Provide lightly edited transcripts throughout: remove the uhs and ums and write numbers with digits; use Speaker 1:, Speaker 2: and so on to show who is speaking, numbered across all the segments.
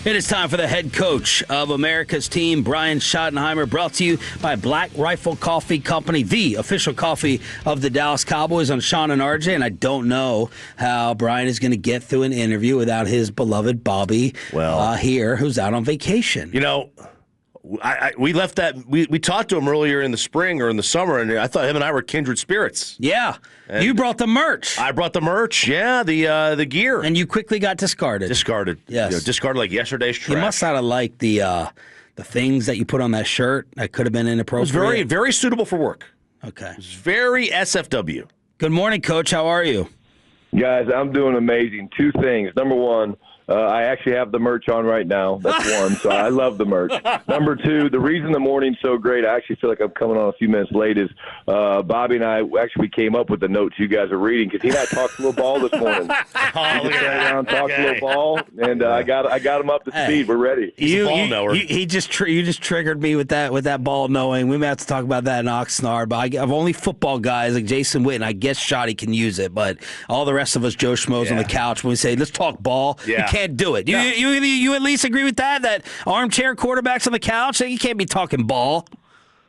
Speaker 1: It is time for the head coach of America's team, Brian Schottenheimer, brought to you by Black Rifle Coffee Company, the official coffee of the Dallas Cowboys. On Sean and RJ, and I don't know how Brian is going to get through an interview without his beloved Bobby here, who's out on vacation.
Speaker 2: You know, we left that. We talked to him earlier in the spring or in the summer, and I thought him and I were kindred spirits.
Speaker 1: Yeah, and you brought the merch.
Speaker 2: I brought the merch. Yeah, the gear.
Speaker 1: And you quickly got discarded.
Speaker 2: Discarded.
Speaker 1: Yes,
Speaker 2: discarded like yesterday's trash.
Speaker 1: You must not have liked the things that you put on that shirt. That could have been inappropriate.
Speaker 2: It was very, very suitable for work.
Speaker 1: Okay.
Speaker 2: It was very SFW.
Speaker 1: Good morning, Coach. How are you?
Speaker 3: Guys, I'm doing amazing. Two things. Number one, I actually have the merch on right now. That's one, so I love the merch. Number two, the reason the morning's so great, I actually feel like I'm coming on a few minutes late, is Bobby and I actually came up with the notes you guys are reading, because he and I talked a little ball this morning. He just sat down, talked a little ball, and I got him up to speed. We're ready.
Speaker 2: He's a ball knower.
Speaker 1: You just triggered me with that ball knowing. We may have to talk about that in Oxnard, but I've only football guys like Jason Witten. I guess Shotty can use it, but all the rest of us Joe Schmoes on the couch, when we say, let's talk ball, you can't do it. You at least agree with that armchair quarterbacks on the couch, you can't be talking ball.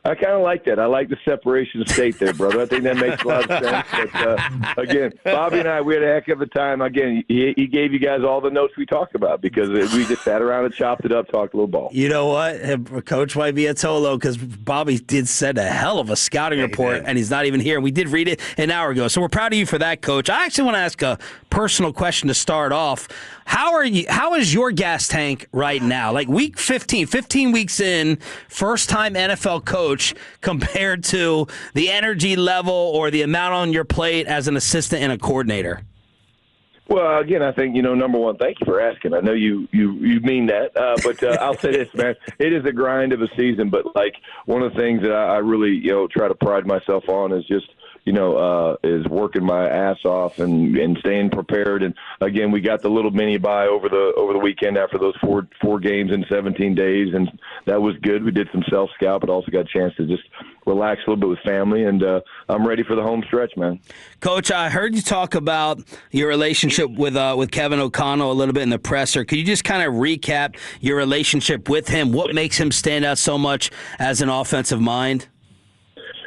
Speaker 3: I kind of like that. I like the separation of state there, brother. I think that makes a lot of sense. But, again, Bobby and I, we had a heck of a time. Again, he gave you guys all the notes we talked about, because we just sat around and chopped it up, talked a little ball.
Speaker 1: You know what? Coach might be a Tolo, because Bobby did send a hell of a scouting report, and he's not even here. We did read it an hour ago, so we're proud of you for that, Coach. I actually want to ask a personal question to start off. How is your gas tank right now? Like week 15 weeks in, first-time NFL coach, compared to the energy level or the amount on your plate as an assistant and a coordinator?
Speaker 3: Well, again, I think, number one, thank you for asking. I know you mean that, but I'll say this, man. It is a grind of a season, but, like, one of the things that I really, try to pride myself on is just, is working my ass off and staying prepared. And again, we got the little mini bye over the weekend after those four games in 17 days, and that was good. We did some self scout, but also got a chance to just relax a little bit with family. And I'm ready for the home stretch, man.
Speaker 1: Coach, I heard you talk about your relationship with Kevin O'Connell a little bit in the presser. Could you just kind of recap your relationship with him? What makes him stand out so much as an offensive mind?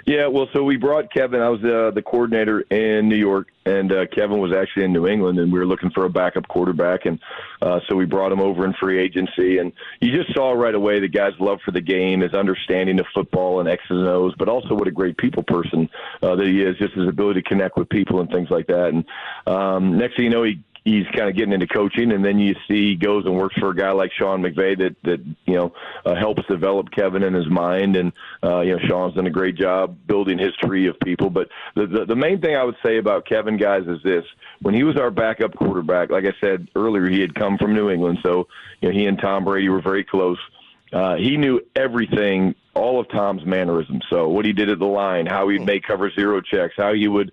Speaker 3: Yeah, well, so we brought Kevin. I was the coordinator in New York, and Kevin was actually in New England, and we were looking for a backup quarterback, and so we brought him over in free agency. And you just saw right away the guy's love for the game, his understanding of football and X's and O's, but also what a great people person that he is, just his ability to connect with people and things like that. And next thing you know, he's kind of getting into coaching, and then you see he goes and works for a guy like Sean McVay that helps develop Kevin in his mind. And Sean's done a great job building his tree of people. But the main thing I would say about Kevin, guys, is this: when he was our backup quarterback, like I said earlier, he had come from New England, so he and Tom Brady were very close. He knew everything, all of Tom's mannerisms. So what he did at the line, how he'd make cover zero checks, how he would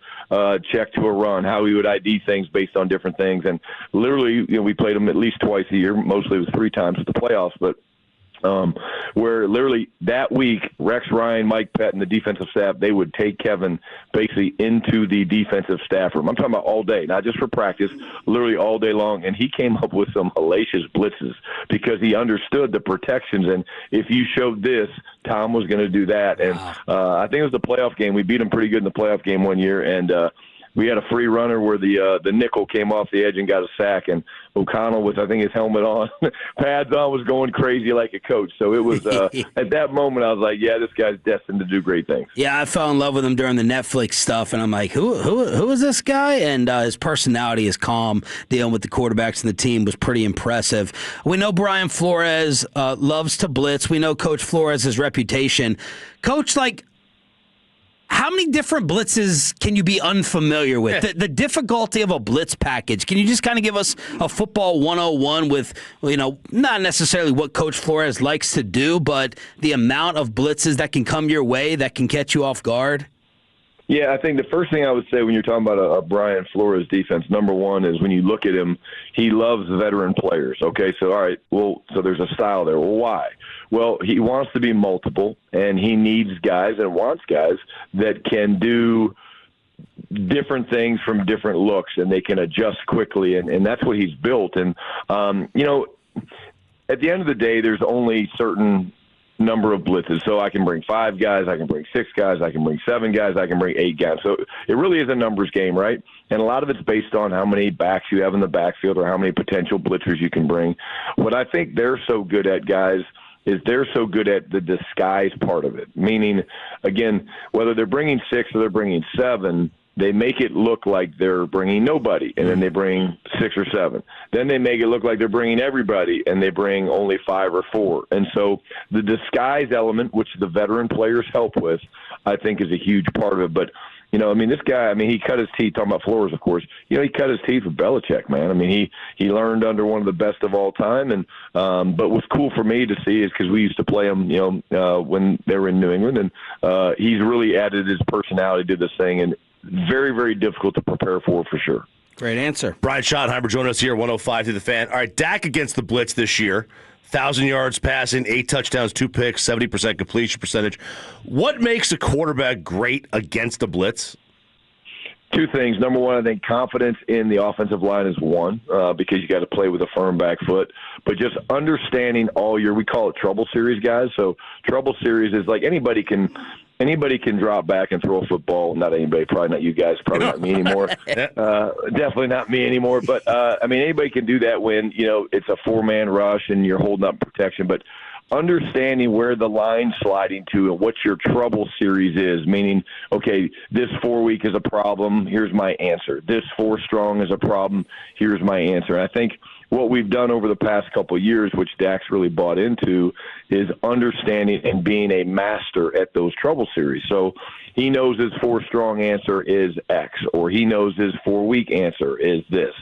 Speaker 3: check to a run, how he would ID things based on different things. And literally, we played him at least twice a year. Mostly it was 3 times with the playoffs. But where literally that week, Rex Ryan, Mike Pett, and the defensive staff, they would take Kevin basically into the defensive staff room. I'm talking about all day, not just for practice, literally all day long. And he came up with some hellacious blitzes because he understood the protections. And if you showed this, Tom was going to do that. And I think it was the playoff game. We beat him pretty good in the playoff game one year. And we had a free runner where the nickel came off the edge and got a sack, and O'Connell, with I think his helmet on, pads on, was going crazy like a coach. So it was at that moment I was like, yeah, this guy's destined to do great things.
Speaker 1: Yeah, I fell in love with him during the Netflix stuff, and I'm like, who is this guy? And his personality is calm, dealing with the quarterbacks and the team was pretty impressive. We know Brian Flores loves to blitz. We know Coach Flores' reputation. Coach, how many different blitzes can you be unfamiliar with? The difficulty of a blitz package. Can you just kind of give us a football 101 with, not necessarily what Coach Flores likes to do, but the amount of blitzes that can come your way that can catch you off guard?
Speaker 3: Yeah, I think the first thing I would say when you're talking about a Brian Flores defense, number one is when you look at him, he loves veteran players. Okay, so all right, well, so there's a style there. Well, why? Well, he wants to be multiple, and he needs guys and wants guys that can do different things from different looks, and they can adjust quickly, and that's what he's built. And, at the end of the day, there's only certain number of blitzes. So I can bring 5 guys, I can bring 6 guys, I can bring 7 guys, I can bring 8 guys. So it really is a numbers game, right? And a lot of it's based on how many backs you have in the backfield or how many potential blitzers you can bring. What I think they're so good at, guys, is they're so good at the disguise part of it. Meaning, again, whether they're bringing 6 or they're bringing 7, they make it look like they're bringing nobody, and then they bring 6 or 7. Then they make it look like they're bringing everybody, and they bring only 5 or 4. And so the disguise element, which the veteran players help with, I think is a huge part of it. But, this guy, he cut his teeth, talking about Flores, of course. He cut his teeth with Belichick, man. He learned under one of the best of all time. And but what's cool for me to see is because we used to play him, when they were in New England, and he's really added his personality to this thing, and very, very difficult to prepare for sure.
Speaker 1: Great answer.
Speaker 2: Brian Schottenheimer joining us here, 105 through the Fan. All right, Dak against the blitz this year. 1,000 yards passing, 8 touchdowns, 2 picks, 70% completion percentage. What makes a quarterback great against the blitz?
Speaker 3: 2 things. Number one, I think confidence in the offensive line is one, because you got to play with a firm back foot. But just understanding we call it trouble series, guys. So trouble series is like anybody can drop back and throw a football. Not anybody, probably not you guys, probably not me anymore. Definitely not me anymore. But, anybody can do that when, it's a 4-man rush and you're holding up protection. But understanding where the line's sliding to and what your trouble series is, meaning, okay, this 4 week is a problem, here's my answer. This 4 strong is a problem, here's my answer. And I think what we've done over the past couple of years, which Dak's really bought into, is understanding and being a master at those trouble series. So he knows his 4 strong answer is X, or he knows his 4 weak answer is this.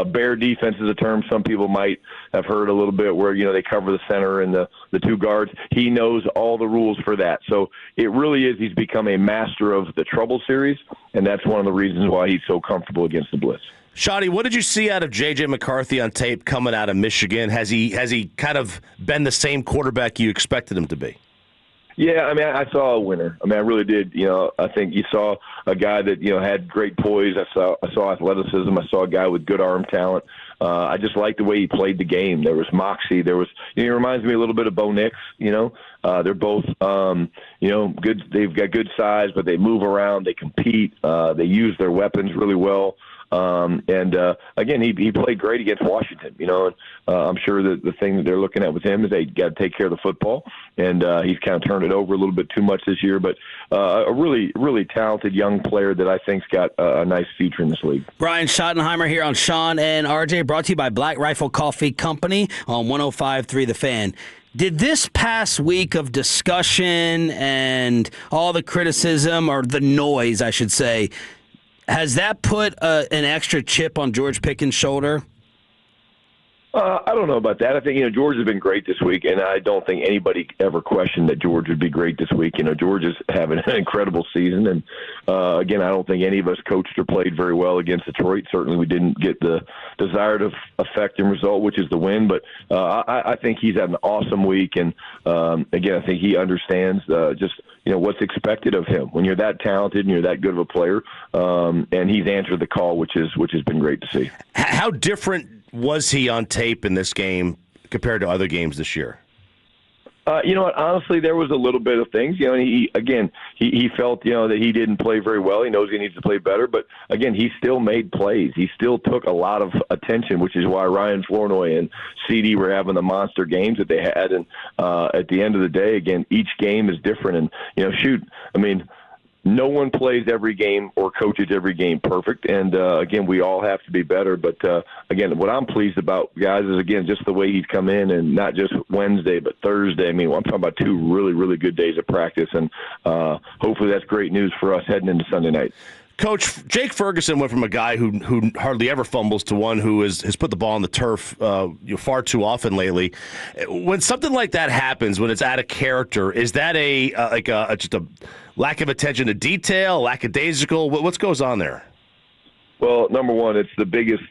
Speaker 3: Bear defense is a term some people might have heard a little bit, where they cover the center and the 2 guards. He knows all the rules for that. So it really is, he's become a master of the trouble series, and that's one of the reasons why he's so comfortable against the blitz.
Speaker 2: Shotty, what did you see out of J.J. McCarthy on tape coming out of Michigan? Has he kind of been the same quarterback you expected him to be?
Speaker 3: Yeah, I saw a winner. I really did. I think you saw a guy that had great poise. I saw athleticism. I saw a guy with good arm talent. I just liked the way he played the game. There was moxie. There was, he reminds me a little bit of Bo Nix. They're both, good. They've got good size, but they move around. They compete. They use their weapons really well. Again, he played great against Washington, and I'm sure that the thing that they're looking at with him is they got to take care of the football, and he's kind of turned it over a little bit too much this year, but a really, really talented young player that I think's got a nice future in this league.
Speaker 1: Brian Schottenheimer here on Sean and RJ, brought to you by Black Rifle Coffee Company on 105.3 The Fan. Did this past week of discussion and all the criticism, or the noise, I should say, has that put an extra chip on George Pickens' shoulder?
Speaker 3: I don't know about that. I think, George has been great this week, and I don't think anybody ever questioned that George would be great this week. George is having an incredible season, and again, I don't think any of us coached or played very well against Detroit. Certainly we didn't get the desired effect and result, which is the win, but I think he's had an awesome week, and again, I think he understands just what's expected of him when you're that talented and you're that good of a player, and he's answered the call, which has been great to see.
Speaker 2: How different was he on tape in this game compared to other games this year?
Speaker 3: You know what? Honestly, there was a little bit of things. He felt, that he didn't play very well. He knows he needs to play better. But, again, he still made plays. He still took a lot of attention, which is why Ryan Flournoy and CD were having the monster games that they had. And at the end of the day, again, each game is different. And, no one plays every game or coaches every game perfect, and again, we all have to be better. But again, what I'm pleased about, guys, is again just the way he's come in, and not just Wednesday but Thursday. I'm talking about 2 really, really good days of practice, and hopefully that's great news for us heading into Sunday night.
Speaker 2: Coach, Jake Ferguson went from a guy who hardly ever fumbles to one who has put the ball on the turf far too often lately. When something like that happens, when it's out of character, is that just a lack of attention to detail, lackadaisical? What goes on there?
Speaker 3: Well, number one, it's the biggest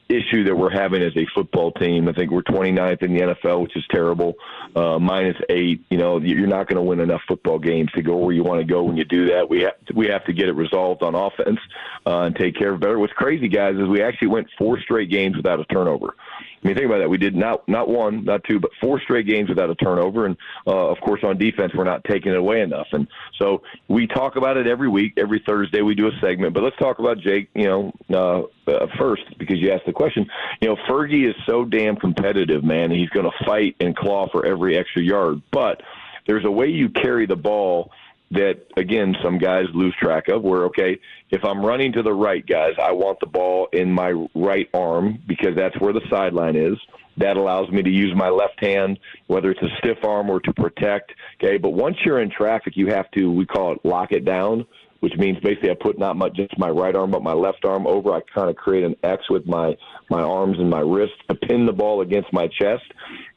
Speaker 3: issue that we're having as a football team. I think we're 29th in the NFL, which is terrible. -8. You're not going to win enough football games to go where you want to go. When you do that, we have to get it resolved on offense and take care of it better. What's crazy, guys, is we actually went 4 straight games without a turnover. I mean, think about that. We did not one, not two, but 4 straight games without a turnover. And, of course, on defense, we're not taking it away enough. And so we talk about it every week. Every Thursday we do a segment. But let's talk about Jake, first, because you asked the question. Fergie is so damn competitive, man. He's going to fight and claw for every extra yard. But there's a way you carry the ball that, again, some guys lose track of where, okay, if I'm running to the right, guys, I want the ball in my right arm because that's where the sideline is. That allows me to use my left hand, whether it's a stiff arm or to protect, okay? But once you're in traffic, you have to, we call it lock it down, which means basically I put not just my right arm but my left arm over. I kind of create an X with my arms and my wrist to pin the ball against my chest.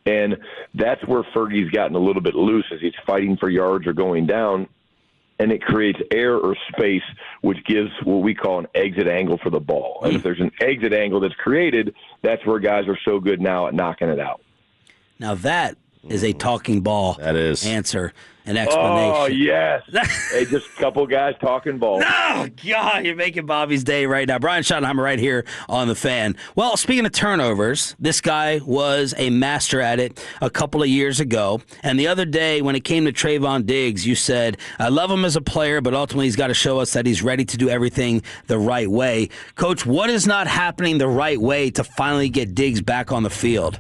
Speaker 3: And that's where Fergie's gotten a little bit loose as he's fighting for yards or going down. And it creates air or space, which gives what we call an exit angle for the ball. And if there's an exit angle that's created, that's where guys are so good now at knocking it out.
Speaker 1: Now that is a talking ball answer and explanation.
Speaker 3: Oh, yes. Hey, just a couple guys talking ball.
Speaker 1: Oh, God, you're making Bobby's day right now. Brian Schottenheimer right here on The Fan. Well, speaking of turnovers, this guy was a master at it a couple of years ago. And the other day when it came to Trayvon Diggs, you said, I love him as a player, but ultimately he's got to show us that he's ready to do everything the right way. Coach, what is not happening the right way to finally get Diggs back on the field?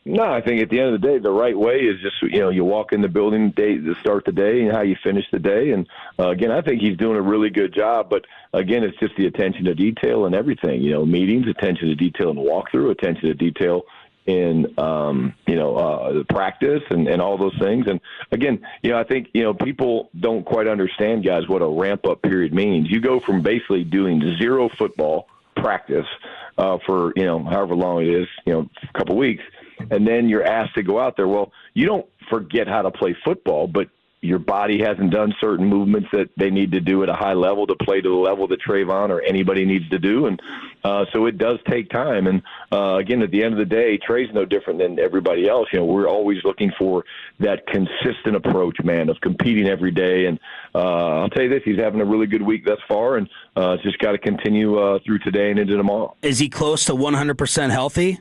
Speaker 3: No, I think at the end of the day, the right way is just, you walk in the building to start the day and how you finish the day. And, again, I think he's doing a really good job. But, again, it's just the attention to detail and everything. Meetings, attention to detail in walkthrough, attention to detail in, the practice and all those things. And, again, I think, people don't quite understand, guys, what a ramp-up period means. You go from basically doing 0 football practice for, however long it is, a couple weeks, and then you're asked to go out there. Well, you don't forget how to play football, but your body hasn't done certain movements that they need to do at a high level to play to the level that Trayvon or anybody needs to do. And so it does take time. And, again, at the end of the day, Trey's no different than everybody else. We're always looking for that consistent approach, man, of competing every day. And I'll tell you this, he's having a really good week thus far, and it's just got to continue through today and into tomorrow.
Speaker 1: Is he close to 100% healthy?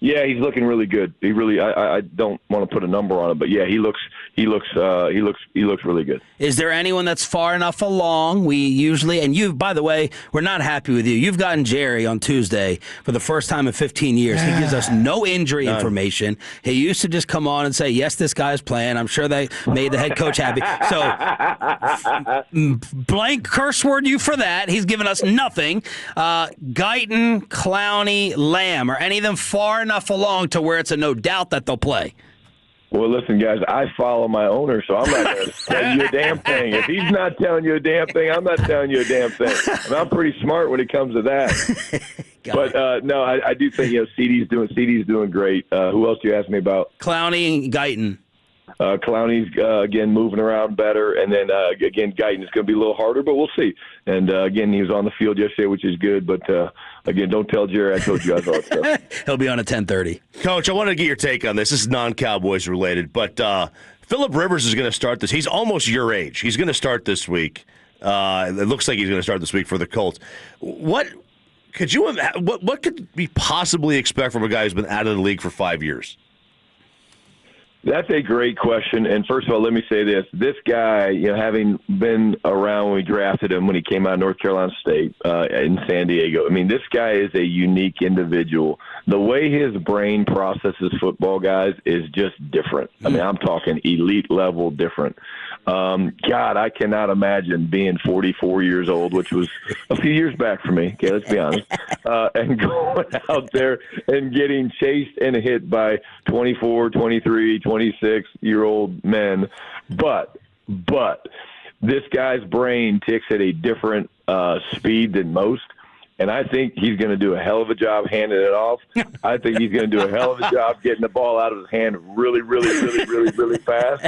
Speaker 3: Yeah, he's looking really good. He really, I don't want to put a number on it, but yeah, he looks really good.
Speaker 1: Is there anyone that's far enough along? We usually, and you, by the way, we're not happy with you. You've gotten Jerry on Tuesday for the first time in 15 years. He gives us no injury information. He used to just come on and say, yes, this guy's playing. I'm sure they made the head coach happy. So, blank curse word you for that. He's given us nothing. Guyton, Clowney, Lamb, are any of them far enough along to where it's a no doubt that they'll play?
Speaker 3: Well, listen, guys, I follow my owner, so I'm not going to tell you a damn thing. If he's not telling you a damn thing, I'm not telling you a damn thing. And I'm pretty smart when it comes to that. But no, I do think CD's doing great. Who else do you ask me about?
Speaker 1: Clowney and Guyton.
Speaker 3: Clowney's, again, moving around better. And then, again, Guyton is going to be a little harder, but we'll see. And, again, he was on the field yesterday, which is good. But, again, don't tell Jerry I told you guys all that stuff.
Speaker 1: He'll be on at 10:30.
Speaker 2: Coach, I want to get your take on this. This is non-Cowboys related. But Phillip Rivers is going to start this. He's almost your age. He's going to start this week. It looks like he's going to start this week for the Colts. What could we possibly expect from a guy who's been out of the league for 5 years?
Speaker 3: That's a great question. And first of all, let me say this. This guy, having been around when we drafted him when he came out of North Carolina State in San Diego, this guy is a unique individual. The way his brain processes football, guys, is just different. I'm talking elite level different. God, I cannot imagine being 44 years old, which was a few years back for me. Okay, let's be honest. And going out there and getting chased and hit by 24, 23, 26-year-old men. But this guy's brain ticks at a different speed than most. And I think he's going to do a hell of a job handing it off. I think he's going to do a hell of a job getting the ball out of his hand really, really, really, really, really fast.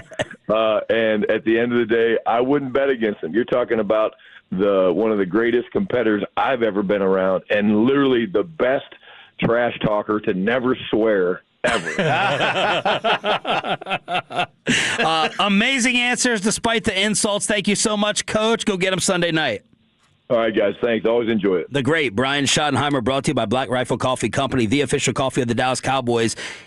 Speaker 3: And at the end of the day, I wouldn't bet against him. You're talking about one of the greatest competitors I've ever been around, and literally the best trash talker to never swear ever.
Speaker 1: Amazing answers despite the insults. Thank you so much, Coach. Go get him Sunday night.
Speaker 3: All right, guys. Thanks. Always enjoy it.
Speaker 1: The great Brian Schottenheimer, brought to you by Black Rifle Coffee Company, the official coffee of the Dallas Cowboys.